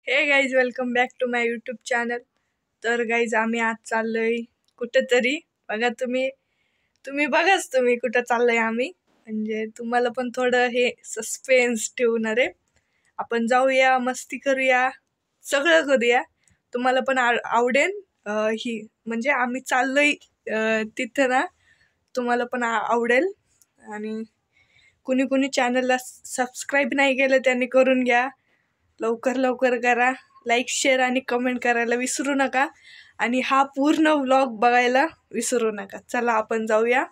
हे guys welcome back to my YouTube channel. तर guys आम्ही आज चाललोय कुठेतरी, बघा तुम्ही बघाच तुम्ही कुठं चाललोय आम्ही, म्हणजे तुम्हाला पण थोडं हे सस्पेन्स ठेवणार आहे। आपण जाऊया, मस्ती करूया, सगळं करूया, तुम्हाला पण आवडेल। ही म्हणजे आम्ही चाललोय तिथे ना, तुम्हाला पण आवडेल। आणि कुणी चॅनलला सबस्क्राईब नाही केलं त्यांनी करून घ्या, लवकर करा। लाईक शेअर आणि कमेंट करायला विसरू नका, आणि हा पूर्ण व्लॉग बघायला विसरू नका। चला आपण जाऊया,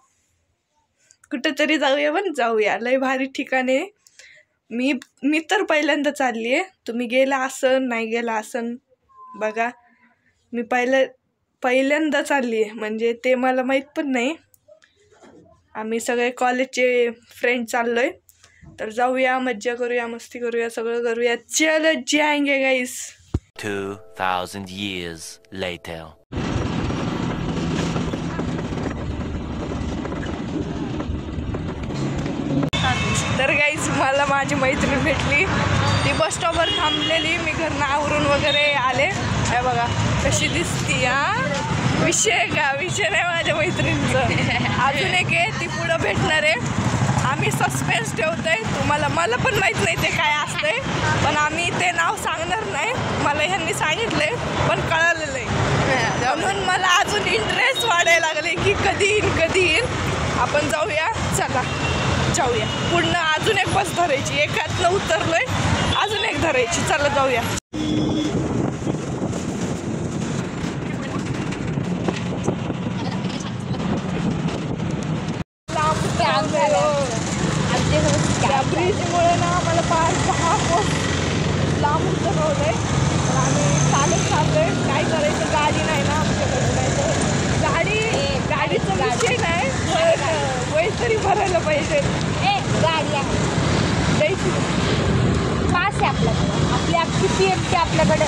कुठेतरी जाऊया, पण जाऊया लय भारी ठिकाणे। मी तर पहिल्यांदा चालली आहे, तुम्ही गेला असन नाही गेला असन बघा। मी पहिल्यांदा चालली आहे, म्हणजे ते मला माहीत पण नाही। आम्ही सगळे कॉलेजचे फ्रेंड चाललोय, तर जाऊया, मज्जा करूया, मस्ती करूया, सगळं करूया। चलो जाएंगे गाइस। 2000 years later. तर गाइस मला माझी मैत्रीण भेटली, ती बस स्टॉपवर थांबलेली। मी घरनं आवरून वगैरे आले, हे बघा कशी दिसती। विषय नाही माझ्या मैत्रिणीचं। अजून एक आहे, ती पुढं भेटणार आहे। आम्ही सस्पेन्स ठेवतोय, मला पण माहित नाही ते काय असतंय, पण आम्ही ते नाव सांगणार नाही। मला ह्यांनी सांगितलंय पण कळालेलं आहे, म्हणून मला अजून इंटरेस्ट वाढायला लागले की कधी येईल। आपण जाऊया, चला जाऊया। पुढनं अजून एक बस धरायची, एकातनं उतरलोय, अजून एक धरायची, चला जाऊया। ब्रिजमुळे ना आम्हाला पार 6 फूट लांब उतरवलंय, तर आम्ही चालत चाललोय। काय करायचं, गाडी नाही ना आमच्याकडे, नाही तर गाडीचा विषय नाही, वय तरी भरायला पाहिजे। गाडी आहे, द्यायची पास आहे आपल्याकडे, आपली अख्खी PMT आपल्याकडे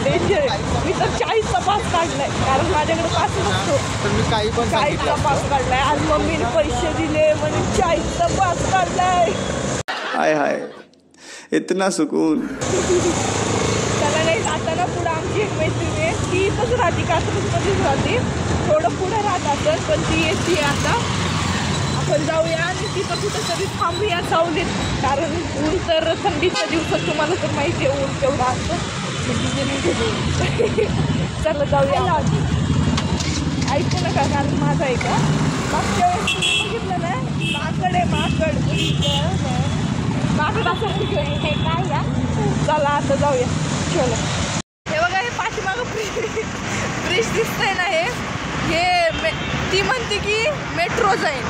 डेंजर। मी तर 40चा पास काढलाय, कारण माझ्याकडे पास नसतो। मी काही पण 40चा पास काढलाय, आज मम्मीने पैसे दिले म्हणून 40चा पास काढलाय। हाय हाय, इतना सुकून। त्याला नाही जाताना पुढं आमची एक मैत्रीण आहे, ती इथंच राहते, कात्रजमध्येच राहते, थोडं पुढं राहत असत, पण ती येते आता। आपण जाऊया आणि तिथं कुठंतरी थांबूया सावलीत, कारण ऊन तर थंडीच्या दिवसात तुम्हाला तर माहिती आहे ऊन तेवढं असतं। चला जाऊया। ऐकू नका, कारण माझं आहे का, मागच्या वेळेस तुम्ही बघितलं ना, माकड असं हे काय या। चला आता जाऊया, चलो। हे बघा, हे पाठीमागं ब्रिज दिसतंय ना, हे ती म्हणते की मेट्रो जाईल,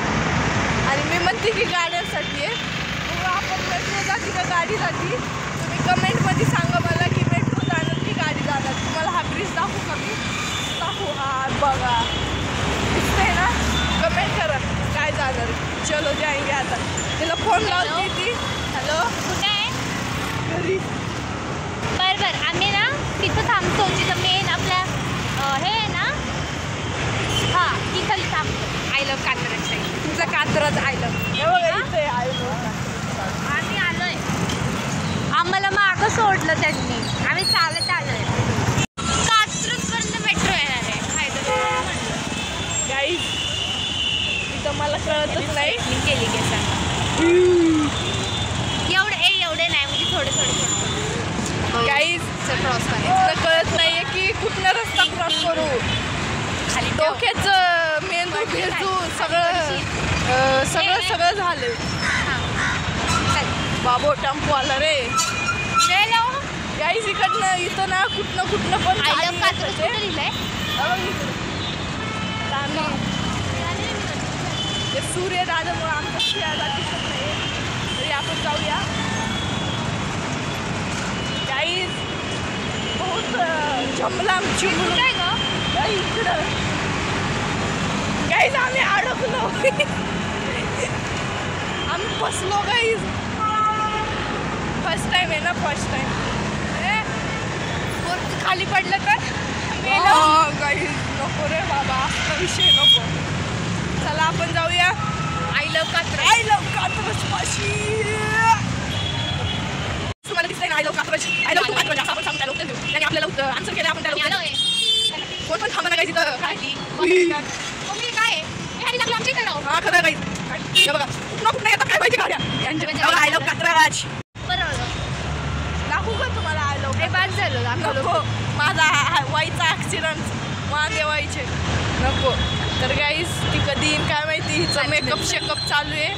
आणि मी म्हणते की गाड्यांसाठी आहे। मग आपण मेट्रो जाते का गाडी जाते, तुम्ही कमेंटमध्ये सांगा मला की मेट्रो जाणार की गाडी जाणार। तुम्हाला हा ब्रिज दाखवू का मी, दाखवू? हा बघा दिसतंय ना, कमेंट करा काय जाणार। चलो जाएंगे आता। तिला फोन लावते ती, हॅलो कुठे आहे? घरी। बरं आम्ही ना तिथं थांबतो, तिथं मेन आपल्या हे आहे ना, हां तिथं थांबतो। आय लव्ह कात्रज साईड, तुमचं कात्रज आय लव्ह। हे बघा इथे आय लव्ह, आम्ही आलोय, आम्हाला मागं सोडलं त्यांनी, आम्ही चालत आलोय। कात्रजपर्यंत मेट्रो येणार आहे, गाईज इथं मला कळतच नाही मी केली की सांगा। एवढे नाही, म्हणजे थोडे गाईज क्रॉस इथलं कळत नाहीये की कुठनं रस्ता क्रॉस करू। खाली डोक्याचं मेंदू बिंदू सगळं झालं। बाबो टेम्पो आला रे। गाईज इकडनं इथं ना कुठनं पण सूर्य दादामुळे आमचा शियाला दिसत नाही, तरी आपण जाऊया। गाईज बहुत जमलाम चिमून काय ग इकडं। गाईज आम्ही अडकलो, आम्ही फसलो गाईज। फर्स्ट टाइम आहे ना, फर्स्ट टाइम। खाली पडलं तर गाईज नको रे बाबा, असा विषय नको। चला आपण जाऊया। आय लव्ह कात्रज पाशी। तुम्हाला दिसतंय ना आय लव्ह मम्मी काय आहे? हे आणि लागलं आमच्या इकडे राहू. हा खरं काही हे बघा कुठं येतात काय माहिती गाड्या यांच्या आय लव्ह कात्रज बरं दाखवू का तुम्हाला आय लव्ह हे बाद झालं दाखवलं. नको माझा वाईचा ऍक्सिडेंट वांगे व्हायचे नको. तर गाईस ती कधी येईन काय माहिती. हिचं मेकअप शेकअप चालू आहे.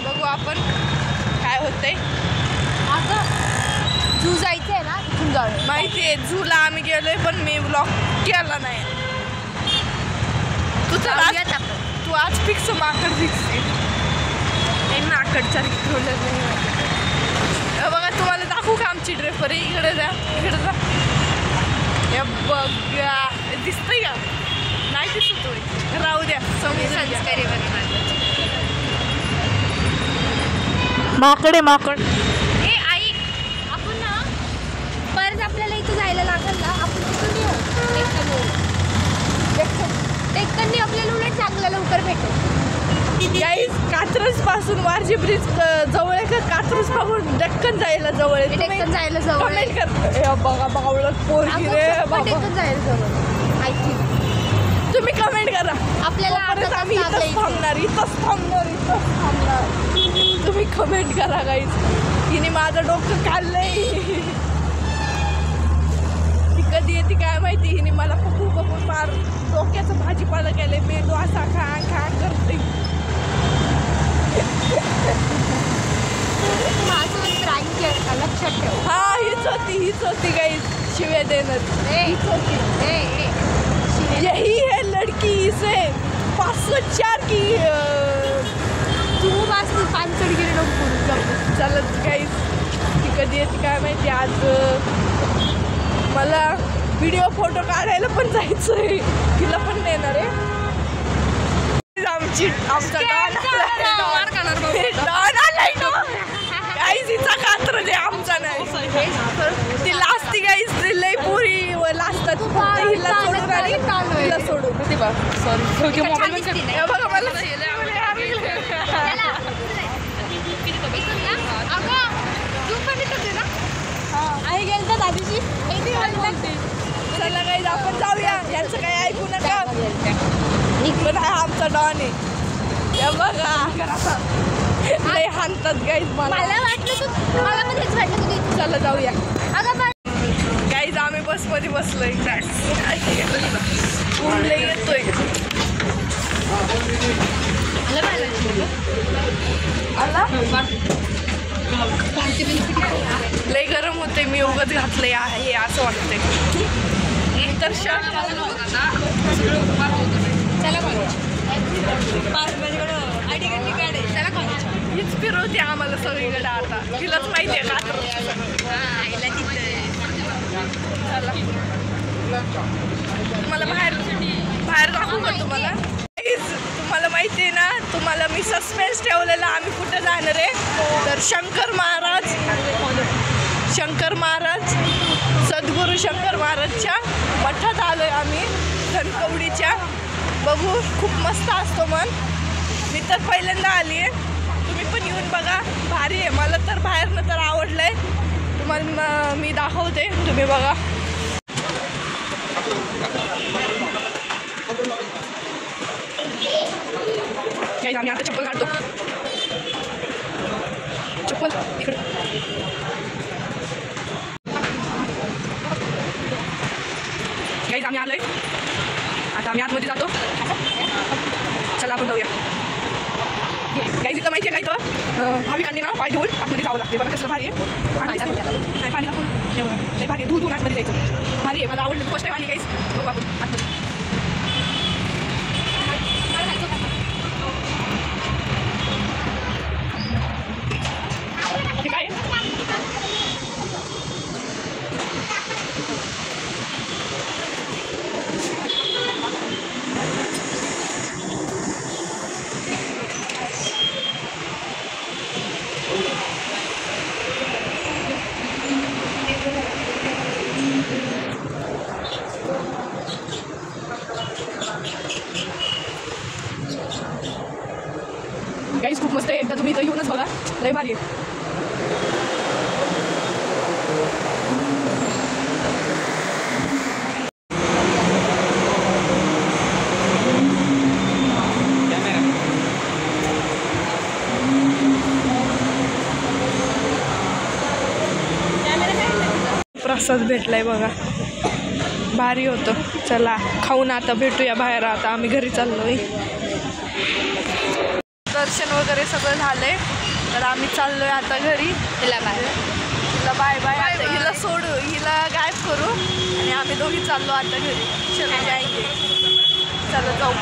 बघू आपण काय होतंय. अगं झू जायचं आहे ना तिथून जाऊया. माहिती आहे झूला आम्ही गेलोय पण मी व्लॉग केला नाही. तू तर जाऊयात आपण. तू आज फिक्स माकड दिसते. माकडच्या बघा तुम्हाला दाखवू का आमची ड्रेपरी. इकडे जा इकडे जा. हे बघा दिसतंय का नाही दिसतोय. राहू द्या संस्कारी माकड आहे माकड. ए आई आपण ना परत आपल्याला इथं जायला लागेल ना. आपण तिथून येऊ डेक्कननी आपल्याला उलट चांगलं लवकर भेटेल. गाईस कात्रज पासून वारजी ब्रिज जवळ आहे का कात्रज पासून डेक्कन जायला जवळ आहे. डेक्कन जायला जवळ आहे. कमेंट कर. बघा बघा उलट पोरगी रे बाबा. डेक्कन जायला जवळ आय थिंक. तुम्ही कमेंट करा. आपल्याला तोपर्यंत आम्ही इथंच थांबणार इथंच थांबणार इथंच थांबणार. तुम्ही कमेंट करा गाईस. हिने माझं डोकं काढलंय. ती कधी येते काय माहिती. हिने मला बघू बघून मार डोक्याचं भाजीपाला केलंय. मेंदू असा खा खा करते. माझं प्रँक आहे लक्षात ठेव. हा हीच होती गाईस शिव्या देणार. हीच होती. यही है लड़की इसे 504 की तू वाचली पानचड गेली नको चालत गाईस. ती कधी येते काय माहिती. आज मला व्हिडिओ फोटो काढायला पण जायचं आहे. तिला पण नेणार आहे. आमचा गाईस हिचा कात्रज आहे आमचा नाही. ती लाजती गाईस. लई पोरी लाजतात. हिला सोडून आली तिला सोडून. सॉरी बघा मला आई गेलता दादीची. चला गाईस आपण जाऊया. यांचं काही ऐकू नका. पण हा आमचा डॉन आहे. हे बघा लई हाणतात गाईस मला. मला वाटलं तू मला पण हेच वाटलं की चला जाऊया. अगं पण गाईज आम्ही बसमध्ये बसलोय. ऊन लई येतोय. लई गरम होते. मी उगत घातलंय हे असं वाटतंय. तर हीच फिरवते आम्हाला सगळीकडे. आता तिलाच माहिती आहे का. तुम्हाला बाहेर दाखवू का तुम्हाला. तुम्हाला माहिती आहे ना. तुम्हाला मी सस्पेन्स ठेवलेला आम्ही कुठे जाणार आहे. तर शंकर महाराज सद्गुरू शंकर महाराजच्या मठात आलोय आम्ही धनकवडीच्या. बघू खूप मस्त असतो मन. मी तर पहिल्यांदा आली आहे. तुम्ही पण येऊन बघा. भारी आहे. मला तर बाहेरनं तर आवडलंय. तुम्हाला मी दाखवते तुम्ही बघा. आम्ही आता चप्पल काढतो. चप्पल इकडे. गाईज आम्ही आलोय. आता आम्ही आतमध्ये जातो. चला आपण जाऊया. गाईज इथं माहिती आहे का इथं भाविकांनी ना पाय धुवून आतमध्ये जावं लागते. बघा कसं भारी आहे. पाणी टाकून भारी धुवून आतमध्ये जायचं. भारी आहे. मला आवडली गोष्ट आहे. आणि गाईज बघू आपण आतमध्ये. हे काय गाईज खूप मस्त आहे. एकदा तुम्ही इथं येऊनच बघा. लय भारी आहे. असाच भेटलाय बघा, भारी होतं. चला खाऊन आता भेटूया बाहेर. आता आम्ही घरी चाललोय. दर्शन वगैरे सगळं झालंय, तर आम्ही चाललोय आता घरी. तिला बाय बाय बाय. आता हिला सोडू, हिला गायब करू आणि आम्ही दोघी चाललो आता घरी. चलो जायचे, चला जाऊ.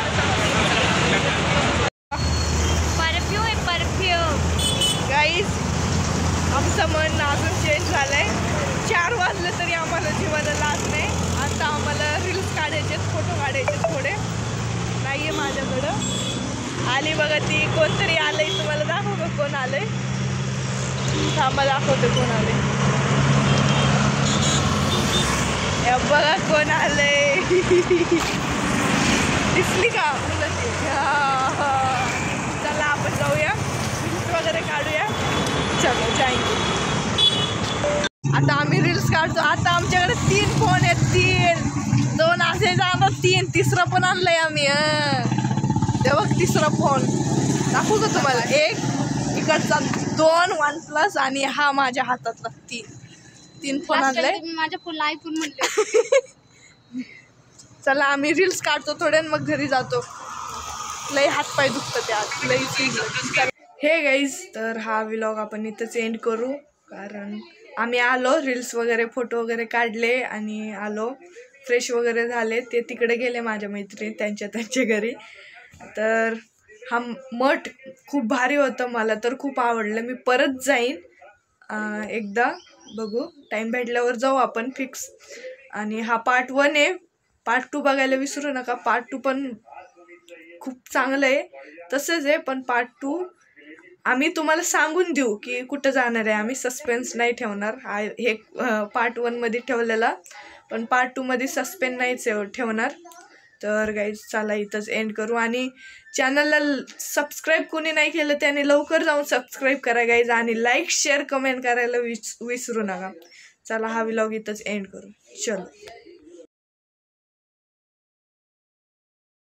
परफ्यूम आहे परफ्यूम. गाईज आमचं मन अजून चेंज झालंय. 4 वाजले तरी आम्हाला जीवाला लाज नाही. आता आम्हाला रील्स काढायचे, फोटो काढायचे थोडे. नाही आहे माझ्याकडं. आली बघा ती, कोणतरी आलंय. तुम्हाला दाखवू का कोण आलंय? थांबा दाखवते कोण आलंय. बघा कोण आलंय. दिसली का? चला आपण जाऊया, रील्स वगैरे काढूया. चलो जायचे. आता आम्ही रील्स काढतो. आता आमच्याकडे 3 फोन आहेत. 3, 2 असे जाणार, 3 तिसरा पण आणलाय आम्ही. तेव्हा 3रा फोन दाखवू का तुम्हाला? एक इकडचा 2 OnePlus आणि हा माझ्या हातातला 3 फोन आणलाय. तुम्ही माझ्या फोनला आयफोन म्हणले. चला आम्ही रील्स काढतो थोडे आणि मग घरी जातो. लई हातपाय दुखतं त्यात, लई. हे गाईज, तर हा व्लॉग आपण इथंच एंड करू. कारण आम्ही आलो, रील्स वगैरे फोटो वगैरे काढले आणि आलो, फ्रेश वगैरे झाले. ते तिकडे गेले माझ्या मैत्रिणी त्यांच्या घरी. तर हा मठ खूप भारी होतं, मला तर खूप आवडलं. मी परत जाईन एकदा, बघू टाईम भेटल्यावर जाऊ आपण फिक्स. आणि हा पार्ट 1 आहे. पार्ट 2 बघायला विसरू नका. पार्ट 2 पण खूप चांगलं आहे, तसंच आहे. पण पार्ट 2 आम्ही तुम्हाला सांगून देऊ की कुठं जाणार आहे. आम्ही सस्पेन्स नाही ठेवणार. हे पार्ट 1मध्ये ठेवलेला, पण पार्ट 2मध्ये सस्पेन्स नाहीच ठेवणार. तर गाईज चला इथंच एंड करू. आणि चॅनलला सबस्क्राईब कोणी नाही केलं त्याने लवकर जाऊन सबस्क्राईब करा गाईज. आणि लाईक शेअर कमेंट करायला विसरू नका. चला हा व्लॉग इथंच एंड करू. चलो.